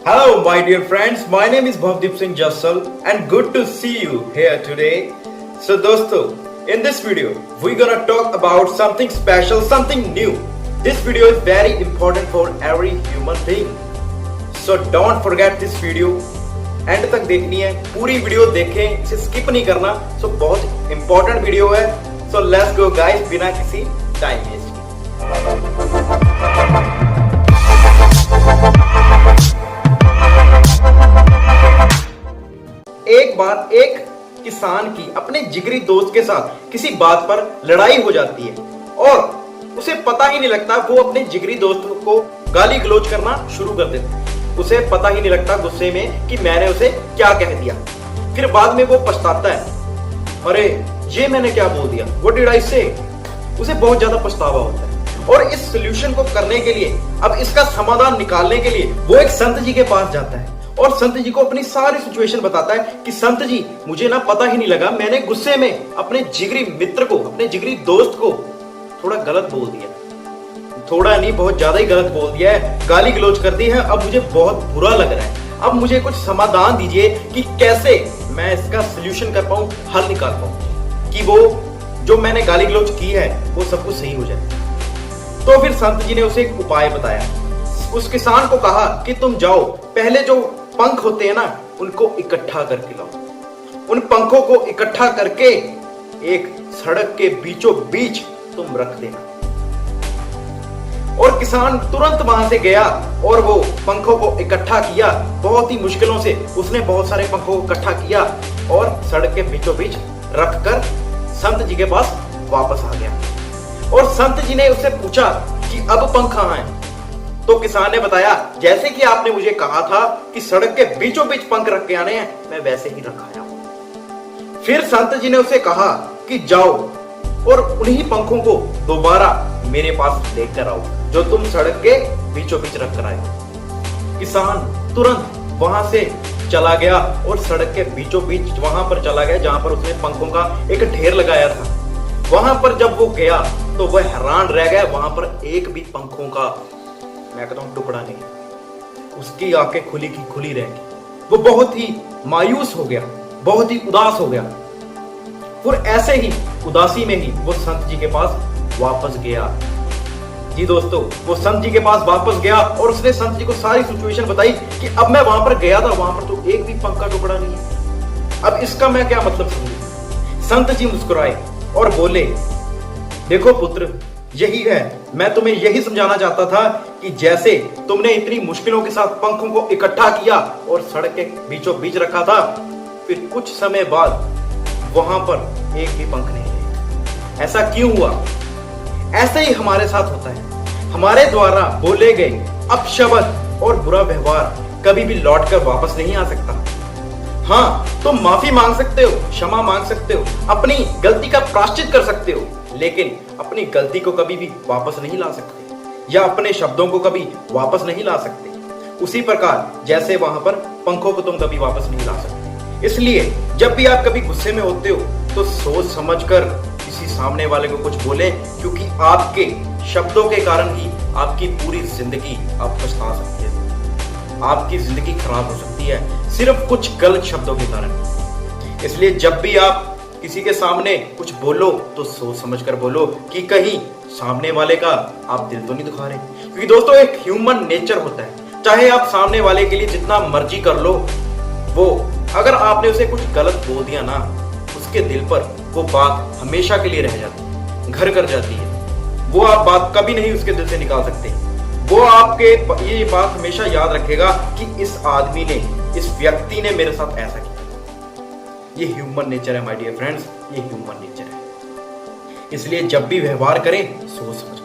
Hello, my dear friends. My name is Bhavdeep Singh Jassal, and good to see you here today. So, dosto, in this video, we're gonna talk about something special, something new. This video is very important for every human being. So, don't forget this video. And तक देखनी है, पूरी video देखें, इसे skip नहीं करना. सो बहुत important video है. सो लेट्स गो गाइस, बिना किसी टाइम वेस्ट एक बार एक किसान की अपने जिगरी दोस्त के साथ किसी बात पर लड़ाई हो जाती है और उसे पता ही नहीं लगता, वो अपने जिगरी दोस्त को गाली गलौज करना शुरू कर देता है. उसे पता ही नहीं लगता गुस्से में कि मैंने उसे क्या कह दिया. फिर बाद में वो पछताता है, अरे ये मैंने क्या बोल दिया, व्हाट डिड आई से. उसे बहुत ज्यादा पछतावा होता है और इस सॉल्यूशन को करने के लिए, अब इसका समाधान निकालने के लिए वो एक संत जी के पास जाता है और संत जी को अपनी सारी सिचुएशन बताता है कि संत जी, मुझे ना पता ही नहीं लगा, मैंने गुस्से में अपने जिगरी मित्र को, अपने जिगरी दोस्त को थोड़ा गलत बोल दिया. थोड़ा नहीं, बहुत ज्यादा ही गलत बोल दिया है, गाली गलौज कर दी है. अब मुझे बहुत बुरा लग रहा है. अब मुझे कुछ समाधान दीजिए कि कैसे मैं इसका सलूशन कर पाऊं, हल निकाल पाऊं कि वो जो मैंने गाली गलौज की है वो सब कुछ सही हो जाए. तो फिर संत जी ने उसे एक उपाय बताया. उस किसान को कहा कि तुम जाओ, पहले जो पंख होते हैं ना, उनको इकट्ठा करके लाओ. उन पंखों को इकट्ठा करके एक सड़क के बीचों बीच तुम रख देना. और किसान तुरंत वहां से गया और वो पंखों को इकट्ठा किया. बहुत ही मुश्किलों से उसने बहुत सारे पंखों को इकट्ठा किया और सड़क के बीचों बीच रखकर संत जी के पास वापस आ गया. और संत जी ने उससे पूछा कि अब पंख कहां हैं. तो किसान ने बताया, जैसे कि आपने मुझे कहा था कि सड़क के बीचों बीच पंख रख के आने हैं, मैं वैसे ही रखाया हूं. फिर संत जी ने उसे कहा कि जाओ और उन्हीं पंखों को दोबारा मेरे पास लेकर आओ जो तुम सड़क के बीचों बीच रख कर आए. किसान तुरंत वहां से चला गया और सड़क के बीचों बीच वहां पर चला गया जहां पर उसने पंखों का एक ढेर लगाया था. वहां पर जब वो गया तो वह हैरान रह गया. वहां पर एक भी पंखों का, मैं कहता हूं, टुकड़ा नहीं. उसकी आंखें खुली की खुली रह गई. वो बहुत ही मायूस हो गया, बहुत ही उदास हो गया. और ऐसे ही उदासी में ही वो संत जी के पास वापस गया. जी दोस्तों, वो संत जी के पास वापस गया और उसने संत जी को सारी सिचुएशन बताई कि अब मैं वहां पर गया था, वहां पर तो एक भी पंख का टुकड़ा नहीं है. अब इसका मैं क्या मतलब समझूं. संत जी मुस्कुराए और बोले, देखो पुत्र, यही है, मैं तुम्हें यही समझाना चाहता था कि जैसे तुमने इतनी मुश्किलों के साथ पंखों को इकट्ठा किया और सड़क के बीचों बीच रखा था, फिर कुछ समय बाद वहां पर एक भी पंख नहीं है. ऐसा क्यों हुआ? ऐसे ही हमारे साथ होता है. हमारे द्वारा बोले गए अपशब्द और बुरा व्यवहार कभी भी लौट कर वापस नहीं आ सकता. हाँ, तुम माफी मांग सकते हो, क्षमा मांग सकते हो, अपनी गलती का प्रायश्चित कर सकते हो, लेकिन अपनी गलती को कभी भी वापस नहीं ला सकते या अपने शब्दों को कभी वापस नहीं ला सकते. उसी प्रकार जैसे वहां पर पंखों को तुम कभी वापस नहीं ला सकते. इसलिए जब भी आप कभी गुस्से में होते हो तो सोच समझकर किसी सामने वाले को कुछ बोले, क्योंकि आपके शब्दों के कारण ही आपकी पूरी जिंदगी आप पछता सकते हो. आपकी जिंदगी खराब हो सकती है सिर्फ कुछ गलत शब्दों के कारण. इसलिए जब भी आप किसी के सामने कुछ बोलो तो सोच समझकर बोलो कि कहीं सामने वाले का आप दिल तो नहीं दुखा रहे. क्योंकि दोस्तों, एक ह्यूमन नेचर होता है, चाहे आप सामने वाले के लिए जितना मर्जी कर लो, वो अगर आपने उसे कुछ गलत बोल दिया ना, उसके दिल पर वो बात हमेशा के लिए रह जाती है, घर कर जाती है. वो आप बात कभी नहीं उसके दिल से निकाल सकते. वो आपके ये बात हमेशा याद रखेगा कि इस आदमी ने, इस व्यक्ति ने मेरे साथ ऐसा किया. ये ह्यूमन नेचर है माय डियर फ्रेंड्स, ये ह्यूमन नेचर है. इसलिए जब भी व्यवहार करें सोच समझ